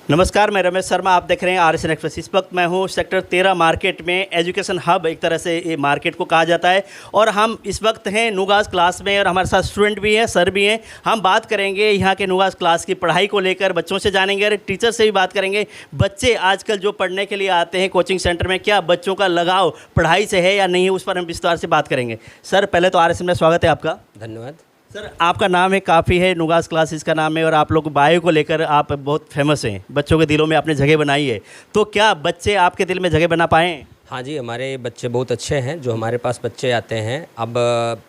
नमस्कार, मैं रमेश शर्मा। आप देख रहे हैं RSN एक्सप्रेस। इस वक्त मैं हूं सेक्टर 13 मार्केट में। एजुकेशन हब एक तरह से ये मार्केट को कहा जाता है और हम इस वक्त हैं नुगास क्लास में और हमारे साथ स्टूडेंट भी हैं, सर भी हैं। हम बात करेंगे यहाँ के नुगास क्लास की पढ़ाई को लेकर, बच्चों से जानेंगे और टीचर से भी बात करेंगे। बच्चे आजकल जो पढ़ने के लिए आते हैं कोचिंग सेंटर में, क्या बच्चों का लगाव पढ़ाई से है या नहीं है, उस पर हम विस्तार से बात करेंगे। सर, पहले तो RSN में स्वागत है आपका। धन्यवाद। सर, आपका नाम है, काफ़ी है, नुगास क्लासेस का नाम है और आप लोग बायो को लेकर आप बहुत फेमस हैं, बच्चों के दिलों में आपने जगह बनाई है। तो क्या बच्चे आपके दिल में जगह बना पाए हैं? हाँ जी, हमारे बच्चे बहुत अच्छे हैं जो हमारे पास बच्चे आते हैं। अब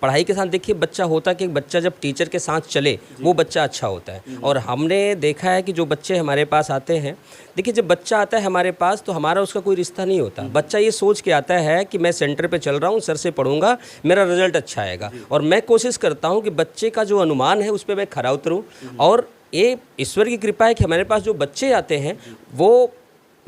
पढ़ाई के साथ देखिए, बच्चा होता कि एक बच्चा जब टीचर के साथ चले वो बच्चा अच्छा होता है। और हमने देखा है कि जो बच्चे हमारे पास आते हैं, देखिए जब बच्चा आता है हमारे पास तो हमारा उसका कोई रिश्ता नहीं होता। बच्चा ये सोच के आता है कि मैं सेंटर पे चल रहा हूँ, सर से पढ़ूंगा, मेरा रिजल्ट अच्छा आएगा। और मैं कोशिश करता हूँ कि बच्चे का जो अनुमान है उस पर मैं खरा उतरूँ। और ये ईश्वर की कृपा है कि हमारे पास जो बच्चे आते हैं वो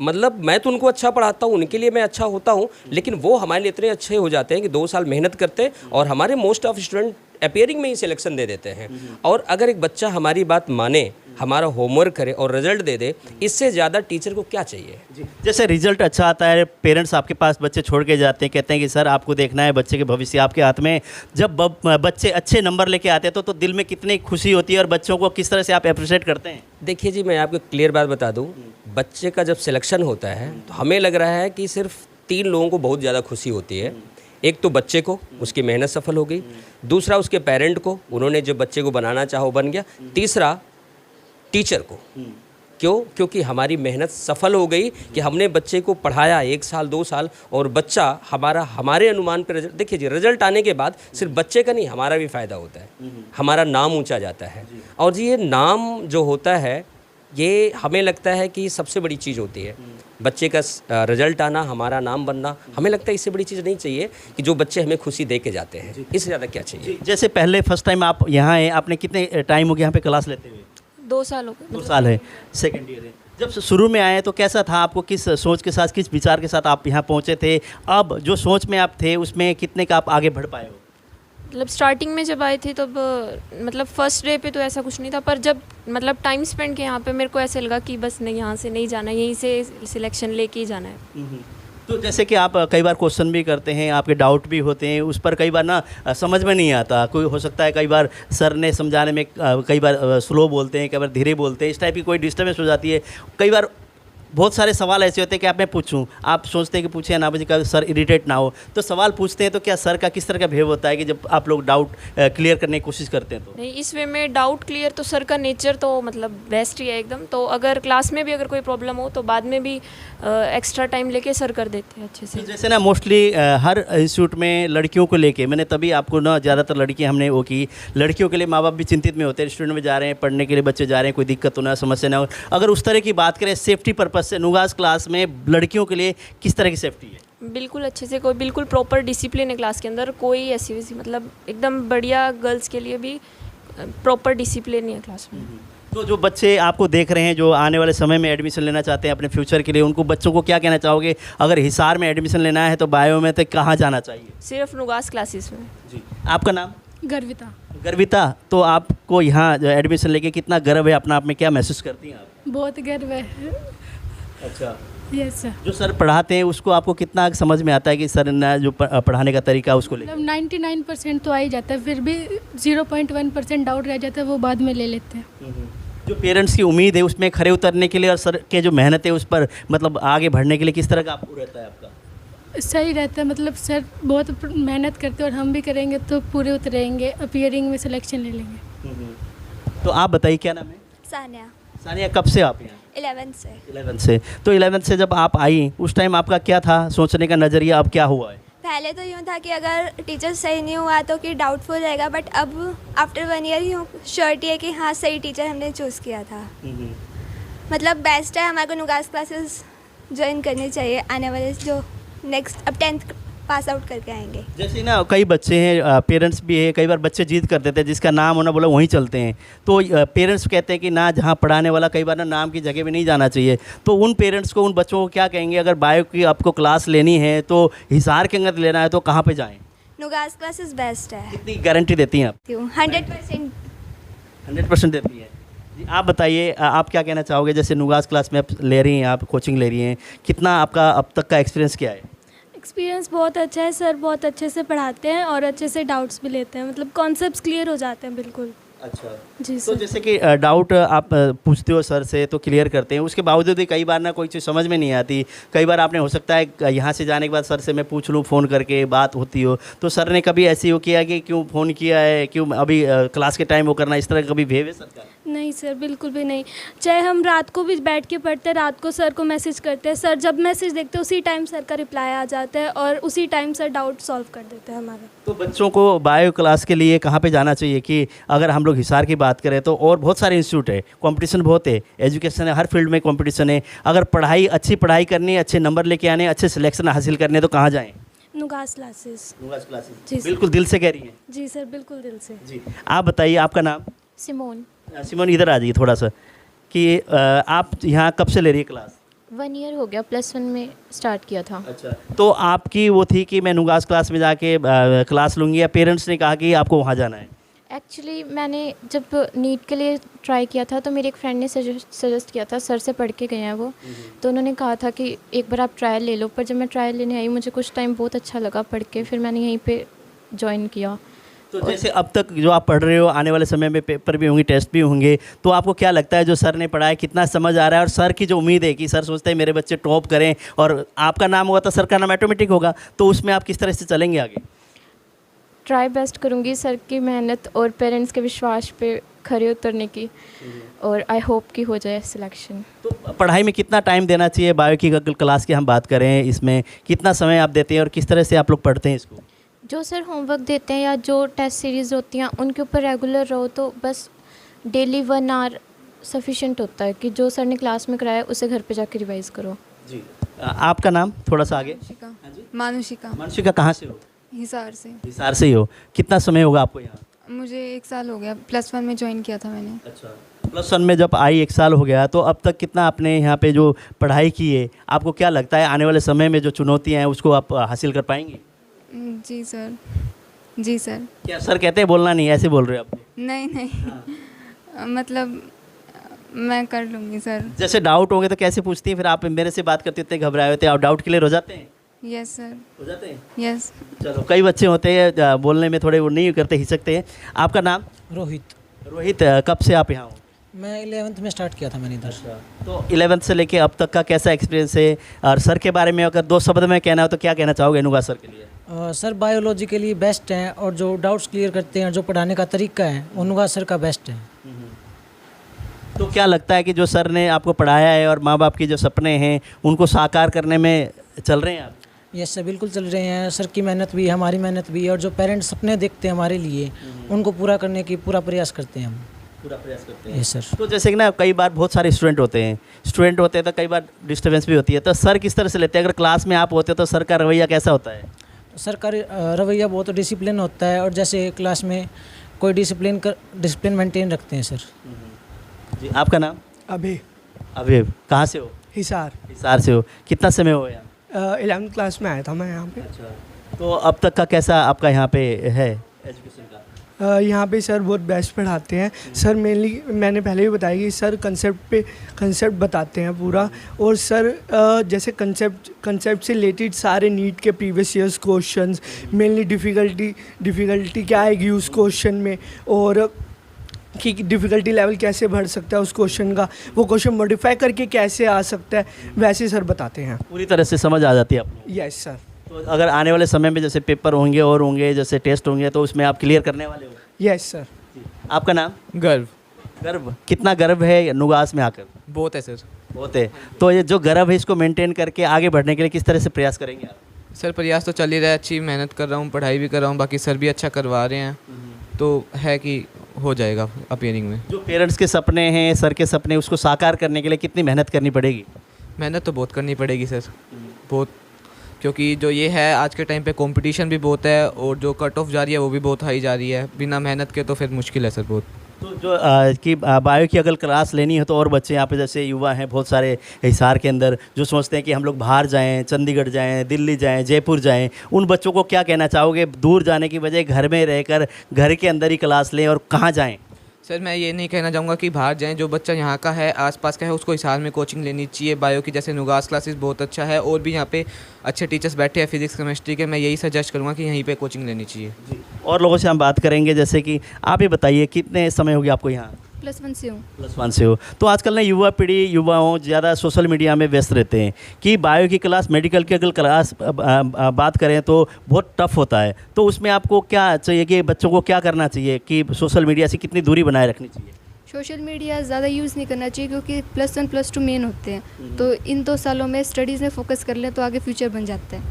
मतलब मैं तो उनको अच्छा पढ़ाता हूँ, उनके लिए मैं अच्छा होता हूँ, लेकिन वो हमारे लिए इतने अच्छे हो जाते हैं कि 2 साल मेहनत करते हैं और हमारे मोस्ट ऑफ स्टूडेंट अपीयरिंग में ही सिलेक्शन दे देते हैं। और अगर एक बच्चा हमारी बात माने, हमारा होमवर्क करे और रिजल्ट दे दे, इससे ज़्यादा टीचर को क्या चाहिए। जैसे रिजल्ट अच्छा आता है, पेरेंट्स आपके पास बच्चे छोड़ के जाते हैं, कहते हैं कि सर आपको देखना है, बच्चे के भविष्य आपके हाथ में। जब बच्चे अच्छे नंबर लेके आते हैं तो दिल में कितनी खुशी होती है और बच्चों को किस तरह से आप अप्रिशिएट करते हैं? देखिए जी, मैं आपको क्लियर बात बता दूं, बच्चे का जब सिलेक्शन होता है तो हमें लग रहा है कि सिर्फ 3 लोगों को बहुत ज़्यादा खुशी होती है। एक तो बच्चे को, उसकी मेहनत सफल हो गई। दूसरा उसके पेरेंट को, उन्होंने जो बच्चे को बनाना चाहा वो बन गया। तीसरा टीचर को। क्यों? क्योंकि हमारी मेहनत सफल हो गई कि हमने बच्चे को पढ़ाया 1 साल 2 साल और बच्चा हमारे अनुमान पर रिजल्ट। देखिए जी, रिजल्ट आने के बाद सिर्फ बच्चे का नहीं, हमारा भी फ़ायदा होता है, हमारा नाम ऊंचा जाता है। और जी ये नाम जो होता है, ये हमें लगता है कि सबसे बड़ी चीज़ होती है। बच्चे का रिजल्ट आना, हमारा नाम बनना, हमें लगता है इससे बड़ी चीज़ नहीं चाहिए कि जो बच्चे हमें खुशी दे के जाते हैं। इससे ज़्यादा क्या चाहिए। जैसे पहले फर्स्ट टाइम आप यहाँ आए, आपने कितने टाइम हो गया यहाँ पे क्लास लेते हुए? 2 साल हो गए। 2 साल है, सेकेंड ईयर है। जब शुरू में आए तो कैसा था, आपको किस सोच के साथ, किस विचार के साथ आप यहाँ पहुँचे थे? अब जो सोच में आप थे उसमें कितने का आप आगे बढ़ पाए हो? मतलब स्टार्टिंग में जब आए थे तब मतलब फर्स्ट डे पे तो ऐसा कुछ नहीं था, पर जब मतलब टाइम स्पेंड किया यहाँ पे, मेरे को ऐसे लगा कि बस नहीं, यहाँ से नहीं जाना, यहीं से सिलेक्शन लेके ही जाना है। तो जैसे कि आप कई बार क्वेश्चन भी करते हैं, आपके डाउट भी होते हैं, उस पर कई बार ना समझ में नहीं आता। कोई हो सकता है कई बार सर ने समझाने में कई बार स्लो बोलते हैं, कई बार धीरे बोलते हैं, इस टाइप की कोई डिस्टर्बेंस हो जाती है। कई बार बहुत सारे सवाल ऐसे होते हैं कि आप मैं पूछूं, आप सोचते हैं कि पूछे ना पूछे, कभी सर इरिटेट ना हो, तो सवाल पूछते हैं। तो क्या सर का किस तरह का बिहेव होता है कि जब आप लोग डाउट क्लियर करने की कोशिश करते हैं? तो नहीं, इस वे में डाउट क्लियर तो सर का नेचर तो मतलब बेस्ट ही है एकदम। तो अगर क्लास में भी अगर कोई प्रॉब्लम हो तो बाद में भी एक्स्ट्रा टाइम लेके सर कर देते हैं अच्छे से। जैसे ना मोस्टली हर इंस्टीट्यूट में लड़कियों को लेके, मैंने तभी आपको ना ज़्यादातर लड़कियां हमने वो की, लड़कियों के लिए माँ बाप भी चिंतित में होते हैं, स्टूडेंट में जा रहे हैं, पढ़ने के लिए बच्चे जा रहे हैं, कोई दिक्कत हो ना, समस्या ना हो। अगर उस तरह की बात करें सेफ्टी पर्पज से, नुगास क्लास में लड़कियों के लिए किस तरह की सेफ्टी है? बिल्कुल अच्छे से, कोई बिल्कुल प्रॉपर डिसिप्लिन है क्लास के अंदर, कोई ऐसी वैसी मतलब एकदम बढ़िया। गर्ल्स के लिए भी प्रॉपर डिसिप्लिन ही है क्लास में। तो जो बच्चे आपको देख रहे हैं, जो आने वाले समय में एडमिशन लेना चाहते हैं अपने फ्यूचर के लिए, उनको बच्चों को क्या कहना चाहोगे? अगर हिसार में एडमिशन लेना है तो बायो में तो कहाँ जाना चाहिए? सिर्फ नुगास क्लासेस में। जी, आपका नाम? गर्विता। गर्विता, तो आपको यहाँ एडमिशन लेके कितना गर्व है अपना आप में, क्या महसूस करती हैं आप? बहुत गर्व है। अच्छा, यस सर। जो सर पढ़ाते हैं उसको आपको कितना समझ में आता है कि सर ने जो पढ़ाने का तरीका उसको ले? मतलब 99% तो आ ही जाता है, फिर भी 0.1% डाउट रह जाता है, वो बाद में ले लेते हैं। जो पेरेंट्स की उम्मीद है उसमें खरे उतरने के लिए और सर के जो मेहनत है उस पर मतलब आगे बढ़ने के लिए किस तरह का आपको रहता है आपका? सही रहता है, मतलब सर बहुत मेहनत करते हैं और हम भी करेंगे तो पूरे उतरेंगे, अपीयरिंग में सिलेक्शन ले लेंगे। तो आप बताइए, क्या नाम है? सानिया। सानिया, कब से आप यहाँ? 11th से। 11th से। तो 11th से जब आप आई उस टाइम आपका क्या था सोचने का नज़रिया, अब क्या हुआ है? पहले तो यूँ था कि अगर टीचर सही नहीं हुआ तो कि डाउटफुल रहेगा, बट अब आफ्टर 1 ईयर यूँ श्योरिटी है कि हाँ सही टीचर हमने चूज़ किया था। मतलब बेस्ट है, हमारे को नुगास क्लासेस ज्वाइन करनी चाहिए आने वाले जो नेक्स्ट अब 10th पास आउट करके आएंगे। जैसे ना कई बच्चे हैं, पेरेंट्स भी है, कई बार बच्चे जिद कर देते हैं, जिसका नाम होना बोला वहीं चलते हैं। तो पेरेंट्स कहते हैं कि ना जहाँ पढ़ाने वाला, कई बार ना नाम की जगह भी नहीं जाना चाहिए। तो उन पेरेंट्स को, उन बच्चों को क्या कहेंगे? अगर बायो की आपको क्लास लेनी है तो हिसार के अंदर लेना है तो कहाँ पे जाएँ? नुगास क्लासेस बेस्ट है। कितनी गारंटी देती हैं आप? 100%। 100% देती है। आप बताइए, आप क्या कहना चाहोगे? जैसे नुगास क्लास में आप ले रही हैं, आप कोचिंग ले रही हैं, कितना आपका अब तक का एक्सपीरियंस क्या है? एक्सपीरियंस बहुत अच्छा है सर, बहुत अच्छे से पढ़ाते हैं और अच्छे से डाउट्स भी लेते हैं, मतलब कॉन्सेप्ट्स क्लियर हो जाते हैं बिल्कुल। अच्छा। जी तो सर। जैसे कि डाउट आप पूछते हो सर से तो क्लियर करते हैं, उसके बावजूद भी कई बार ना कोई चीज़ समझ में नहीं आती। कई बार आपने हो सकता है यहाँ से जाने के बाद सर से मैं पूछ लूँ, फ़ोन करके बात होती हो, तो सर ने कभी ऐसी हो किया कि क्यों फ़ोन किया है, क्यों अभी क्लास के टाइम वो करना, इस तरह का कभी बिहेव है सर का? नहीं सर, बिल्कुल भी नहीं। चाहे हम रात को भी बैठ के पढ़ते हैं, रात को सर को मैसेज करते हैं, सर जब मैसेज देखते हैं उसी टाइम सर का रिप्लाई आ जाता है और उसी टाइम सर डाउट सॉल्व कर देते हैं हमारा। तो बच्चों को बायो क्लास के लिए कहाँ पे जाना चाहिए? कि अगर हम लोग हिसार की बात करें तो और बहुत सारे इंस्टीट्यूट है, कंपटीशन बहुत है, एजुकेशन है, हर फील्ड में कंपटीशन है। अगर अच्छी पढ़ाई करनी है, अच्छे नंबर लेके आने, अच्छे सिलेक्शन हासिल करने, तो कहाँ जाएँ? नुगास क्लासेस। नुगास क्लासेस। जी सर। बिल्कुल दिल से कह रही हैं। जी सर, बिल्कुल दिल से। जी। आप बताइए, आपका नाम? सिमोन। सिमोन, इधर आ जाइए थोड़ा सा, कि आप यहाँ कब से ले रही है क्लास? 1 ईयर हो गया, +1 में स्टार्ट किया था। अच्छा। तो आपकी वो थी कि मैं नुगास क्लास में जाके क्लास लूँगी, या पेरेंट्स ने कहा कि आपको वहाँ जाना है? एक्चुअली मैंने जब नीट के लिए ट्राई किया था तो मेरे एक फ्रेंड ने सजेस्ट किया था, सर से पढ़ के गए हैं वो, तो उन्होंने कहा था कि एक बार आप ट्रायल ले लो। पर जब मैं ट्रायल लेने आई, मुझे कुछ टाइम बहुत अच्छा लगा पढ़ के, फिर मैंने यहीं पे ज्वाइन किया। तो जैसे अब तक जो आप पढ़ रहे हो, आने वाले समय में पेपर भी होंगे, टेस्ट भी होंगे, तो आपको क्या लगता है जो सर ने पढ़ाया कितना समझ आ रहा है? और सर की जो उम्मीद है कि सर सोचते हैं मेरे बच्चे टॉप करें और आपका नाम होगा तो सर का नाम ऑटोमेटिक होगा, तो उसमें आप किस तरह से चलेंगे आगे? ट्राई बेस्ट करूँगी सर की मेहनत और पेरेंट्स के विश्वास पे खरे उतरने की, और आई होप कि हो जाए सिलेक्शन। तो पढ़ाई में कितना टाइम देना चाहिए? बायो की अगर क्लास की हम बात करें, इसमें कितना समय आप देते हैं और किस तरह से आप लोग पढ़ते हैं इसको? जो सर होमवर्क देते हैं या जो टेस्ट सीरीज़ होती हैं उनके ऊपर रेगुलर रहो तो बस डेली 1 आवर सफिशेंट होता है कि जो सर ने क्लास में कराया उसे घर पे जाके रिवाइज करो। जी। आपका नाम थोड़ा सा आगे? मानुषिका। मानसिका, कहाँ से हो? हिसार से। हिसार से ही हो। कितना समय होगा आपको यहाँ? मुझे 1 साल हो गया, +1 में ज्वाइन किया था मैंने। अच्छा। +1 में जब आई 1 साल हो गया, तो अब तक कितना आपने यहाँ पे जो पढ़ाई की है, आपको क्या लगता है आने वाले समय में जो चुनौतियाँ हैं उसको आप हासिल कर पाएंगे? जी सर। जी सर। क्या सर कहते हैं बोलना नहीं, ऐसे बोल रहे हो आप? नहीं नहीं, मतलब मैं कर लूँगी सर। जैसे डाउट होंगे तो कैसे पूछती हैं फिर आप? मेरे से बात करते इतने घबराए होते हैं, आप डाउट क्लियर हो जाते हैं? Yes sir. हो जाते हैं। यस। चलो, कई बच्चे होते हैं बोलने में थोड़े वो नहीं करते, हिचकते हैं। आपका नाम? रोहित। रोहित, कब से आप यहाँ हो? मैं 11th में स्टार्ट किया था मैंने इधर। तो 11th से लेके अब तक का कैसा एक्सपीरियंस है? और सर के बारे में अगर 2 शब्द में कहना हो तो क्या कहना चाहोगे नुगा सर के लिए? सर बायोलॉजी के लिए बेस्ट हैं और जो डाउट्स क्लियर करते हैं, जो पढ़ाने का तरीका है, वो नुगा सर का बेस्ट है। तो क्या लगता है कि जो सर ने आपको पढ़ाया है और माँ बाप की जो सपने हैं उनको साकार करने में चल रहे हैं आप? यस सर, बिल्कुल चल रहे हैं। सर की मेहनत भी है, हमारी मेहनत भी है, और जो पेरेंट्स सपने देखते हैं हमारे लिए उनको पूरा करने की पूरा प्रयास करते हैं हम। पूरा प्रयास करते हैं। Yes sir. तो जैसे कि ना कई बार बहुत सारे स्टूडेंट होते हैं तो कई बार डिस्टर्बेंस भी होती है, तो सर किस तरह से लेते हैं? अगर क्लास में आप होते हो तो सर का रवैया कैसा होता है? सर का रवैया बहुत डिसिप्लिन होता है, और जैसे क्लास में कोई डिसिप्लिन मेंटेन रखते हैं सर। जी। आपका नाम? अभी अभी कहाँ से हो? हिसार। हिसार से हो। कितना समय हो गया? 11th क्लास में आया था मैं यहाँ पे। अच्छा। तो अब तक का कैसा आपका यहाँ पे है एजुकेशन का? यहाँ पे सर बहुत बेस्ट पढ़ाते हैं। सर मेनली मैंने पहले भी बताया कि सर कंसेप्ट बताते हैं पूरा, और सर जैसे कंसेप्ट से रिलेटेड सारे नीट के previous years questions, mainly difficulty क्या आएगी उस क्वेश्चन में, और कि डिफ़िकल्टी लेवल कैसे बढ़ सकता है उस क्वेश्चन का, वो क्वेश्चन मॉडिफाई करके कैसे आ सकता है, वैसे सर बताते हैं। पूरी तरह से समझ आ जाती है आपको? Yes sir. तो अगर आने वाले समय में जैसे पेपर होंगे और होंगे, जैसे टेस्ट होंगे, तो उसमें आप क्लियर करने वाले हो? Yes sir. आपका नाम? गर्व। गर्व, कितना गर्व है नुगास में आकर? बहुत है सर। बहुत है। तो ये जो गर्व है इसको मेंटेन करके आगे बढ़ने के लिए किस तरह से प्रयास करेंगे आप? सर प्रयास तो चल ही रहा है, अच्छी मेहनत कर रहा हूँ, पढ़ाई भी कर रहा हूँ, बाकी सर भी अच्छा करवा रहे हैं, तो है कि हो जाएगा अपीयरिंग में। जो पेरेंट्स के सपने हैं, सर के सपने, उसको साकार करने के लिए कितनी मेहनत करनी पड़ेगी? मेहनत तो बहुत करनी पड़ेगी सर, बहुत, क्योंकि जो ये है आज के टाइम पे कंपटीशन भी बहुत है, और जो कट ऑफ जा रही है वो भी बहुत हाई जा रही है, बिना मेहनत के तो फिर मुश्किल है सर बहुत। तो जो बायो की अगर क्लास लेनी है तो और बच्चे यहाँ पे जैसे युवा हैं बहुत सारे हिसार के अंदर जो सोचते हैं कि हम लोग बाहर जाएं, चंडीगढ़ जाएं, दिल्ली जाएं, जयपुर जाएं, उन बच्चों को क्या कहना चाहोगे? दूर जाने की बजाय घर में रहकर घर के अंदर ही क्लास लें, और कहाँ जाएं? सर मैं ये नहीं कहना चाहूँगा कि बाहर जाएं, जो बच्चा यहाँ का है आसपास का है उसको हिसार में कोचिंग लेनी चाहिए। बायो की जैसे नुगास क्लासेस बहुत अच्छा है और भी यहाँ पे अच्छे टीचर्स बैठे हैं फिजिक्स केमिस्ट्री के, मैं यही सजेस्ट करूँगा कि यहीं पे कोचिंग लेनी चाहिए। और लोगों से हम बात करेंगे, जैसे कि आप ही बताइए कितने समय हो गया आपको यहाँ? +1 से हूँ। +1 से हो। तो आजकल ना युवा पीढ़ी युवाओं ज़्यादा सोशल मीडिया में व्यस्त रहते हैं कि बायो की क्लास, मेडिकल की अगर क्लास बात करें तो बहुत टफ होता है। तो उसमें आपको क्या चाहिए कि बच्चों को क्या करना चाहिए कि सोशल मीडिया से कितनी दूरी बनाए रखनी चाहिए? सोशल मीडिया ज़्यादा यूज़ नहीं करना चाहिए क्योंकि +1 +2 मेन होते हैं, तो इन 2 सालों में स्टडीज़ में फोकस कर लें तो आगे फ्यूचर बन जाता है,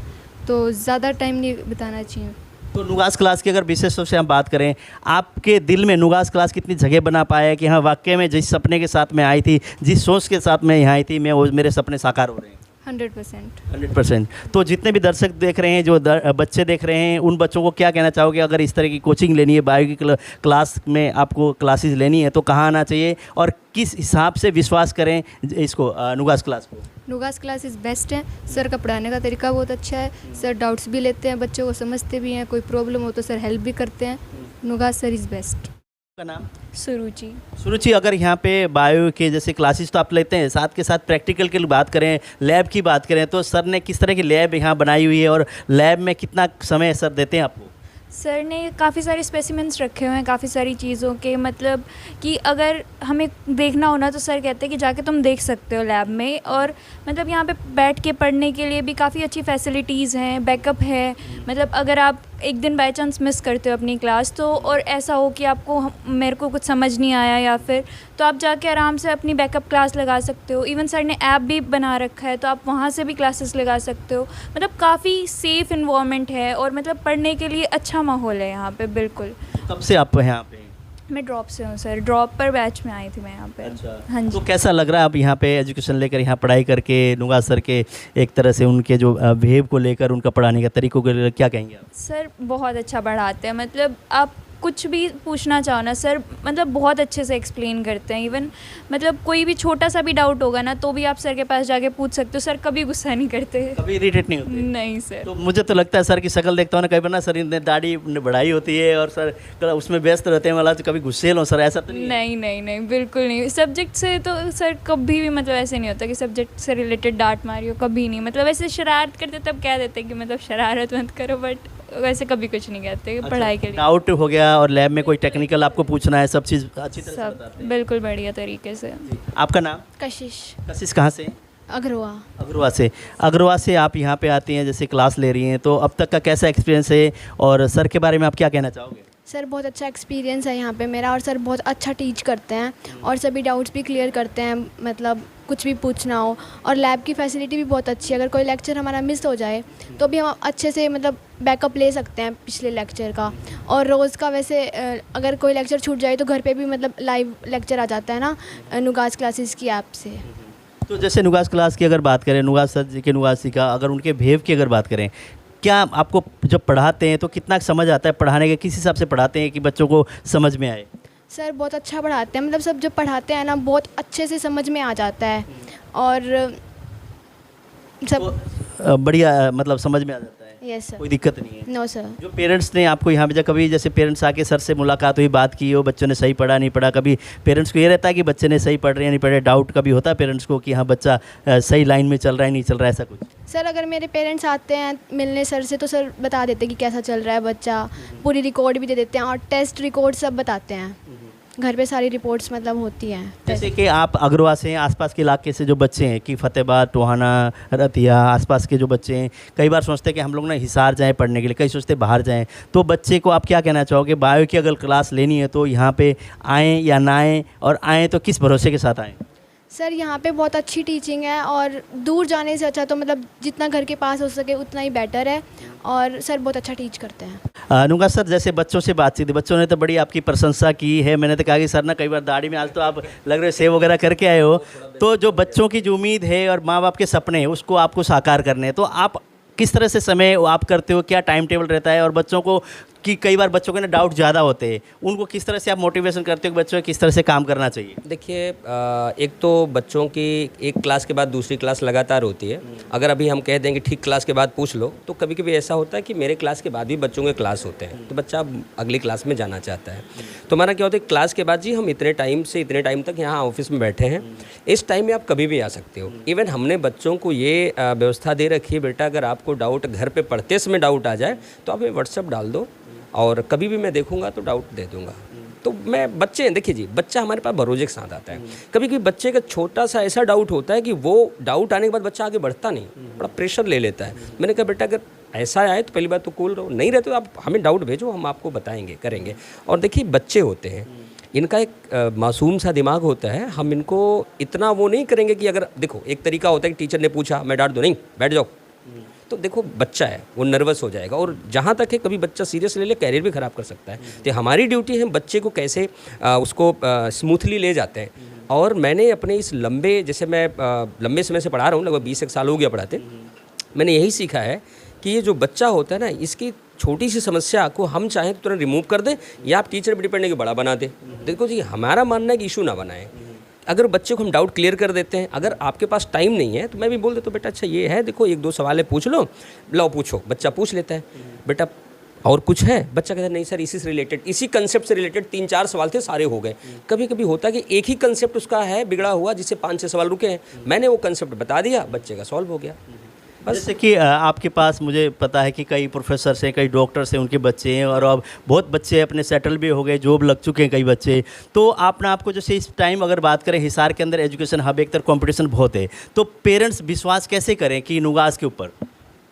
तो ज़्यादा टाइम नहीं बिताना चाहिए। तो नुगास क्लास की अगर विशेष रूप से हम बात करें, आपके दिल में नुगास क्लास कितनी जगह बना पाया है कि हाँ वाकई में जिस सपने के साथ मैं आई थी, जिस सोच के साथ मैं यहाँ आई थी, मैं वो मेरे सपने साकार हो रहे हैं? 100%। तो जितने भी दर्शक देख रहे हैं, जो बच्चे देख रहे हैं, उन बच्चों को क्या कहना चाहोगे? अगर इस तरह की कोचिंग लेनी है, बायो की क्लास में आपको क्लासेस लेनी है, तो कहाँ आना चाहिए और किस हिसाब से विश्वास करें इसको नुगास क्लास को? नुगास क्लासेस बेस्ट है, सर का पढ़ाने का तरीका बहुत अच्छा है, सर डाउट्स भी लेते हैं, बच्चों को समझते भी हैं, कोई प्रॉब्लम हो तो सर हेल्प भी करते हैं। नुगास सर इज़ बेस्ट। का नाम? सुरुचि। सुरुचि, अगर यहाँ पे बायो के जैसे क्लासेस तो आप लेते हैं, साथ के साथ प्रैक्टिकल की बात करें, लैब की बात करें, तो सर ने किस तरह की लैब यहाँ बनाई हुई है और लैब में कितना समय सर देते हैं आपको? सर ने काफ़ी सारे स्पेसिमेंट्स रखे हुए हैं, काफ़ी सारी चीज़ों के, मतलब कि अगर हमें देखना हो ना तो सर कहते हैं कि जाके तुम देख सकते हो लैब में। और मतलब यहाँ पे बैठ के पढ़ने के लिए भी काफ़ी अच्छी फैसिलिटीज़ हैं, बैकअप है। मतलब अगर आप एक दिन बाय चांस मिस करते हो अपनी क्लास तो, और ऐसा हो कि आपको मेरे को कुछ समझ नहीं आया या फिर, तो आप जाके आराम से अपनी बैकअप क्लास लगा सकते हो। इवन सर ने ऐप भी बना रखा है तो आप वहाँ से भी क्लासेस लगा सकते हो। मतलब काफ़ी सेफ़ इन्वायरमेंट है और मतलब पढ़ने के लिए अच्छा माहौल है यहाँ पे। बिल्कुल। कब से आप यहाँ पे? मैं ड्रॉप से हूँ सर, ड्रॉप पर बैच में आई थी मैं यहाँ पे। अच्छा। हाँ जी। तो कैसा लग रहा है आप यहाँ पे एजुकेशन लेकर, यहाँ पढ़ाई करके, नुगास सर के एक तरह से उनके जो बिहेव को लेकर, उनका पढ़ाने का तरीकों को लेकर क्या कहेंगे आप? सर बहुत अच्छा पढ़ाते हैं, मतलब आप कुछ भी पूछना चाहो ना सर, मतलब बहुत अच्छे से एक्सप्लेन करते हैं। इवन मतलब कोई भी छोटा सा भी डाउट होगा ना तो भी आप सर के पास जाके पूछ सकते हो। सर कभी गुस्सा नहीं करते, कभी इरिटेट नहीं होते? नहीं सर। तो मुझे तो लगता है सर की शक्ल देखता हूँ ना, कई बार ना सर ने दाढ़ी बढ़ाई होती है और सर उसमें व्यस्त रहते हैं, वाला तो कभी गुस्से लो सर, ऐसा तो नहीं? नहीं नहीं नहीं, बिल्कुल नहीं। सब्जेक्ट से तो सर कभी भी मतलब ऐसे नहीं होता कि सब्जेक्ट से रिलेटेड डांट मारी हो, कभी नहीं। मतलब ऐसे शरारत करते तब कह देते कि मतलब शरारत मत करो, बट वैसे कभी कुछ नहीं कहते। अच्छा, पढ़ाई के लिए डाउट हो गया और लैब में कोई टेक्निकल आपको पूछना है, सब चीज़ अच्छी तरह से बताते हैं? बिल्कुल बढ़िया तरीके से। आपका नाम? कशिश। कशिश कहाँ से? अग्रवा। अग्रवा से। अग्रवा से आप यहाँ पे आती हैं, जैसे क्लास ले रही हैं, तो अब तक का कैसा एक्सपीरियंस है और सर के बारे में आप क्या कहना चाहोगे? सर बहुत अच्छा एक्सपीरियंस है यहाँ पे मेरा, और सर बहुत अच्छा टीच करते हैं और सभी डाउट्स भी क्लियर करते हैं, मतलब कुछ भी पूछना हो। और लैब की फैसिलिटी भी बहुत अच्छी है, अगर कोई लेक्चर हमारा मिस हो जाए तो भी हम अच्छे से मतलब बैकअप ले सकते हैं पिछले लेक्चर का। और रोज़ का वैसे अगर कोई लेक्चर छूट जाए तो घर पे भी मतलब लाइव लेक्चर आ जाता है ना नुगास क्लासेस की ऐप से। तो जैसे नुगास क्लास की अगर बात करें, नुगास सर जी के, नुगास जी का, अगर उनके बिहेव की अगर बात करें, क्या आपको जब पढ़ाते हैं तो कितना समझ आता है पढ़ाने के, किस हिसाब से पढ़ाते हैं कि बच्चों को समझ में आए? सर बहुत अच्छा पढ़ाते हैं, मतलब सब जब पढ़ाते हैं ना बहुत अच्छे से समझ में आ जाता है और सब तो बढ़िया, मतलब समझ में आ जाता है? Yes sir. कोई दिक्कत नहीं है? No sir. जो पेरेंट्स ने आपको यहाँ पे, जब कभी जैसे पेरेंट्स आके सर से मुलाकात हुई, बात की हो, बच्चों ने सही पढ़ा नहीं पढ़ा, कभी पेरेंट्स को ये रहता है कि बच्चे ने सही पढ़ रहे हैं नहीं पढ़ रहे, डाउट कभी होता है पेरेंट्स को कि हाँ बच्चा सही लाइन में चल रहा है नहीं चल रहा है, ऐसा कुछ? सर अगर मेरे पेरेंट्स आते हैं मिलने सर से तो सर बता देते हैं कि कैसा चल रहा है बच्चा, पूरी रिकॉर्ड भी दे देते हैं और टेस्ट रिकॉर्ड सब बताते हैं। घर पे सारी रिपोर्ट्स मतलब होती हैं। जैसे कि आप अग्रवा से हैं, आसपास के इलाके से जो बच्चे हैं कि फतेहाबाद, टोहाना, रतिया, आसपास के जो बच्चे हैं, कई बार सोचते हैं कि हम लोग ना हिसार जाएं पढ़ने के लिए, कई सोचते हैं बाहर जाएं, तो बच्चे को आप क्या कहना चाहोगे? बायो की अगर क्लास लेनी है तो यहाँ पे आएँ या ना आएँ, और आएँ तो किस भरोसे के साथ आएँ? सर यहाँ पे बहुत अच्छी टीचिंग है और दूर जाने से अच्छा तो मतलब जितना घर के पास हो सके उतना ही बेटर है, और सर बहुत अच्छा टीच करते हैं। नुगास सर, जैसे बच्चों से बातचीत, बच्चों ने तो बड़ी आपकी प्रशंसा की है। मैंने तो कहा कि सर ना कई बार दाढ़ी में, आज तो आप लग रहे सेव वगैरह करके आए हो, तो जो बच्चों की जो उम्मीद है और माँ बाप के सपने हैं उसको आपको साकार करने हैं, तो आप किस तरह से समय आप करते हो, क्या टाइम टेबल रहता है और बच्चों को कि कई बार बच्चों के ना डाउट ज़्यादा होते हैं, उनको किस तरह से आप मोटिवेशन करते हो कि बच्चों को किस तरह से काम करना चाहिए? देखिए एक तो बच्चों की एक क्लास के बाद दूसरी क्लास लगातार होती है। अगर अभी हम कह दें कि ठीक क्लास के बाद पूछ लो, तो कभी कभी ऐसा होता है कि मेरे क्लास के बाद भी बच्चों के क्लास होते हैं, तो बच्चा अगली क्लास में जाना चाहता है। तो हमारा क्या होता है, क्लास के बाद जी हम इतने टाइम से इतने टाइम तक यहाँ ऑफिस में बैठे हैं, इस टाइम में आप कभी भी आ सकते हो। इवन हमने बच्चों को ये व्यवस्था दे रखी है, बेटा अगर आपको डाउट घर पर पढ़ते समय डाउट आ जाए तो आप व्हाट्सएप डाल दो और कभी भी मैं देखूंगा तो डाउट दे दूंगा। तो मैं बच्चे हैं, देखिए जी, बच्चा हमारे पास भरोसे के साथ आता है। कभी कभी बच्चे का छोटा सा ऐसा डाउट होता है कि वो डाउट आने के बाद बच्चा आगे बढ़ता नहीं, बड़ा प्रेशर ले लेता है। मैंने कहा बेटा अगर ऐसा आए तो पहली बात तो कूल रहो, नहीं रहते तो आप हमें डाउट भेजो, हम आपको बताएंगे, करेंगे। और देखिए बच्चे होते हैं, इनका एक मासूम सा दिमाग होता है, हम इनको इतना वो नहीं करेंगे कि अगर देखो एक तरीका होता है कि टीचर ने पूछा मैं डांट दूँ, नहीं बैठ जाओ, तो देखो बच्चा है वो नर्वस हो जाएगा, और जहाँ तक है कभी बच्चा सीरियस ले ले कैरियर भी ख़राब कर सकता है। तो हमारी ड्यूटी है बच्चे को कैसे उसको स्मूथली ले जाते हैं। और मैंने अपने इस लंबे, जैसे मैं लंबे समय से पढ़ा रहा हूँ, लगभग 20 साल हो गया पढ़ाते, मैंने यही सीखा है कि ये जो बच्चा होता है ना, इसकी छोटी सी समस्या को हम चाहें तो तुरंत रिमूव कर दें या आप टीचर पर डिपेंड के बड़ा बना दें। देखो जी, हमारा मानना है कि इशू ना बनाएं। अगर बच्चे को हम डाउट क्लियर कर देते हैं, अगर आपके पास टाइम नहीं है तो मैं भी बोल देता हूँ बेटा अच्छा ये है, देखो 1-2 सवाल है पूछ लो, लो पूछो, बच्चा पूछ लेता है, बेटा और कुछ है, बच्चा कहता है नहीं सर इसी से रिलेटेड, इसी कंसेप्ट से रिलेटेड 3-4 सवाल थे, सारे हो गए। कभी कभी होता है कि एक ही कंसेप्ट उसका है बिगड़ा हुआ जिससे 5-6 सवाल रुके हैं, मैंने वो कंसेप्ट बता दिया, बच्चे का सॉल्व हो गया। जैसे कि आपके पास मुझे पता है कि कई प्रोफेसर्स हैं, कई डॉक्टर्स हैं, उनके बच्चे हैं, और अब बहुत बच्चे अपने सेटल भी हो गए, जॉब लग चुके हैं कई बच्चे। तो आपने आपको जैसे इस टाइम अगर बात करें, हिसार के अंदर एजुकेशन हब एक तरह कंपटीशन बहुत है, तो पेरेंट्स विश्वास कैसे करें कि नुगास के ऊपर?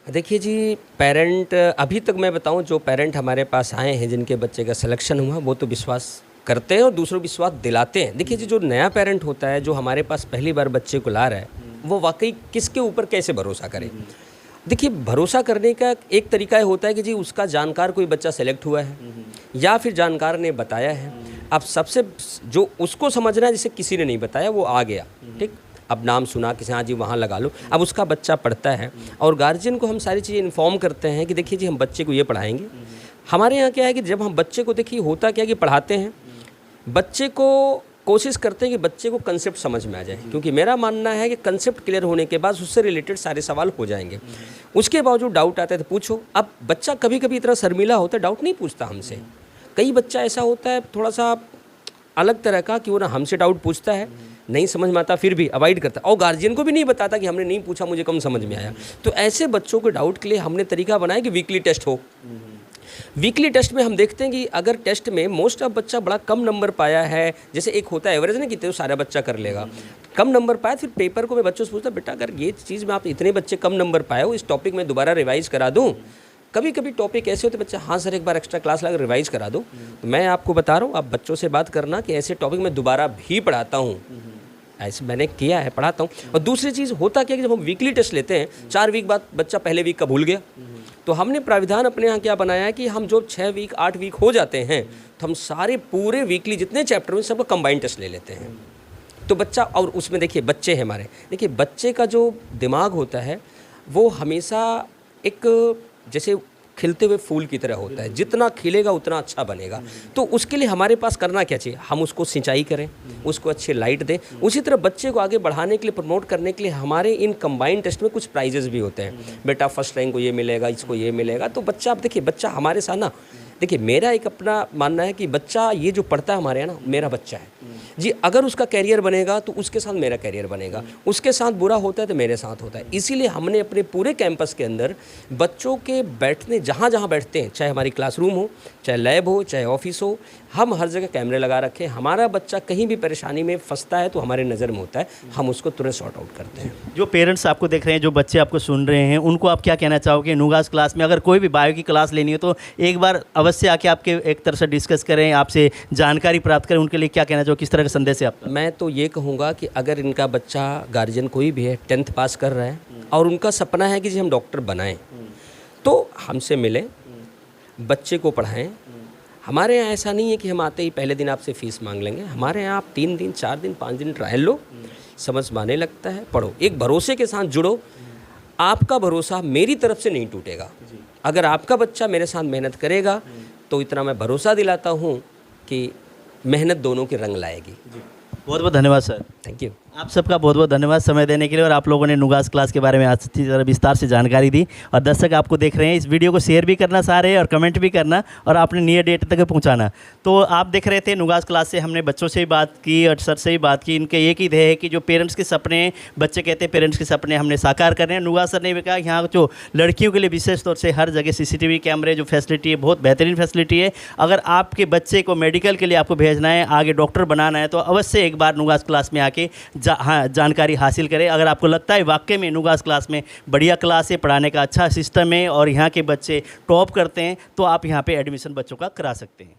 देखिए जी, पेरेंट अभी तक मैं बताऊं, जो पेरेंट हमारे पास आए हैं जिनके बच्चे का सिलेक्शन हुआ, वो तो विश्वास करते हैं और दूसरों को विश्वास दिलाते हैं। देखिए जी, जो नया पेरेंट होता है जो हमारे पास पहली बार बच्चे को ला रहा है, वो वाकई किसके ऊपर कैसे भरोसा करे। देखिए भरोसा करने का एक तरीका होता है कि जी उसका जानकार कोई बच्चा सेलेक्ट हुआ है या फिर जानकार ने बताया है। अब सबसे जो उसको समझना है, जिसे किसी ने नहीं बताया वो आ गया, ठीक, अब नाम सुना किसी, हाँ जी वहाँ लगा लो, अब उसका बच्चा पढ़ता है और गार्जियन को हम सारी चीज़ें इन्फॉर्म करते हैं कि देखिए जी हम बच्चे को ये पढ़ाएंगे। हमारे यहाँ क्या है कि जब हम बच्चे को, देखिए होता क्या है कि पढ़ाते हैं, बच्चे को कोशिश करते हैं कि बच्चे को कंसेप्ट समझ में आ जाए, क्योंकि मेरा मानना है कि कंसेप्ट क्लियर होने के बाद उससे रिलेटेड सारे सवाल हो जाएंगे। उसके बावजूद डाउट आता है तो पूछो। अब बच्चा कभी कभी इतना शर्मीला होता है, डाउट नहीं पूछता हमसे। कई बच्चा ऐसा होता है थोड़ा सा अलग तरह का कि वो ना हमसे डाउट पूछता है, नहीं समझ में आता फिर भी अवॉइड करता है और गार्जियन को भी नहीं बताता कि हमने नहीं पूछा, मुझे कम समझ में आया। तो ऐसे बच्चों के डाउट के लिए हमने तरीका बनाया कि वीकली टेस्ट हो। वीकली टेस्ट में हम देखते हैं कि अगर टेस्ट में मोस्ट ऑफ बच्चा बड़ा कम नंबर पाया है, जैसे एक होता है एवरेज ना, कितने तो सारा बच्चा कर लेगा, कम नंबर पाया, फिर पेपर को मैं बच्चों से पूछता बेटा अगर ये चीज़ में आप इतने बच्चे कम नंबर पाए हो, इस टॉपिक में दोबारा रिवाइज करा दूँ। कभी कभी टॉपिक ऐसे होते बच्चा, हाँ सर एक बार एक्स्ट्रा क्लास लगा रिवाइज करा दो। तो मैं आपको बता रहा हूँ, आप बच्चों से बात करना कि ऐसे टॉपिक में दोबारा भी पढ़ाता हूँ, ऐसे मैंने किया है, पढ़ाता हूँ। और दूसरी चीज़ होता क्या कि जब हम वीकली टेस्ट लेते हैं, 4 वीक बाद बच्चा पहले वीक का भूल गया, तो हमने प्राविधान अपने यहाँ क्या बनाया है कि हम जो 6 वीक 8 वीक हो जाते हैं तो हम सारे पूरे वीकली जितने चैप्टर में सबका कंबाइंड टेस्ट ले लेते हैं। तो बच्चा, और उसमें देखिए बच्चे हैं हमारे, देखिए बच्चे का जो दिमाग होता है वो हमेशा एक जैसे खिलते हुए फूल की तरह होता है, जितना खिलेगा उतना अच्छा बनेगा। तो उसके लिए हमारे पास करना क्या चाहिए, हम उसको सिंचाई करें, उसको अच्छी लाइट दें। उसी तरह बच्चे को आगे बढ़ाने के लिए, प्रमोट करने के लिए हमारे इन कंबाइंड टेस्ट में कुछ प्राइजेस भी होते हैं। बेटा फर्स्ट रैंक को ये मिलेगा, इसको ये मिलेगा। तो बच्चा, आप देखिए बच्चा हमारे साथ ना, देखिए मेरा एक अपना मानना है कि बच्चा ये जो पढ़ता है हमारे यहाँ ना, मेरा बच्चा है जी। अगर उसका कैरियर बनेगा तो उसके साथ मेरा कैरियर बनेगा, उसके साथ बुरा होता है तो मेरे साथ होता है। इसीलिए हमने अपने पूरे कैंपस के अंदर बच्चों के बैठने, जहाँ जहाँ बैठते हैं, चाहे हमारी क्लासरूम हो, चाहे लैब हो, चाहे ऑफिस हो, हम हर जगह कैमरे लगा रखे। हमारा बच्चा कहीं भी परेशानी में फंसता है तो हमारे नज़र में होता है, हम उसको तुरंत सॉर्ट आउट करते हैं। जो पेरेंट्स आपको देख रहे हैं, जो बच्चे आपको सुन रहे हैं, उनको आप क्या कहना चाहोगे? नुगास क्लास में अगर कोई भी बायो की क्लास लेनी हो तो एक बार अवश्य आके आपके एक तरह से डिस्कस करें, आपसे जानकारी प्राप्त करें। उनके लिए क्या कहना चाहोगे, किस तरह का संदेश है आपका? मैं तो ये कहूँगा कि अगर इनका बच्चा, गार्जियन कोई भी है, 10th पास कर रहा है और उनका सपना है कि जी हम डॉक्टर बनाएं, तो हमसे मिलें, बच्चे को पढ़ाएं। हमारे यहाँ ऐसा नहीं है कि हम आते ही पहले दिन आपसे फ़ीस मांग लेंगे। हमारे यहाँ आप 3 दिन 4 दिन 5 दिन ट्रायल लो, समझ में आने लगता है, पढ़ो, एक भरोसे के साथ जुड़ो। आपका भरोसा मेरी तरफ से नहीं टूटेगा। अगर आपका बच्चा मेरे साथ मेहनत करेगा तो इतना मैं भरोसा दिलाता हूँ कि मेहनत दोनों के रंग लाएगी। बहुत बहुत धन्यवाद सर। Thank you. आप सबका बहुत बहुत धन्यवाद समय देने के लिए, और आप लोगों ने नुगास क्लास के बारे में आज अच्छी तरह विस्तार से जानकारी दी। और दर्शक आपको देख रहे हैं, इस वीडियो को शेयर भी करना सारे और कमेंट भी करना, और आपने नियर डेट तक पहुंचाना। तो आप देख रहे थे नुगास क्लास से हमने बच्चों से भी बात की और सर से भी बात की। इनके एक ही ध्येय है कि जो पेरेंट्स के सपने, बच्चे कहते हैं पेरेंट्स के सपने हमने साकार करने हैं। नुगास सर ने भी कहा यहाँ जो लड़कियों के लिए विशेष तौर से हर जगह CCTV कैमरे जो फैसिलिटी है, बहुत बेहतरीन फैसिलिटी है। अगर आपके बच्चे को मेडिकल के लिए आपको भेजना है, आगे डॉक्टर बनाना है, तो अवश्य एक बार नुगास क्लास में आके जानकारी हासिल करें। अगर आपको लगता है वाकई में नुगास क्लास में बढ़िया क्लास है, पढ़ाने का अच्छा सिस्टम है और यहाँ के बच्चे टॉप करते हैं, तो आप यहाँ पे एडमिशन बच्चों का करा सकते हैं।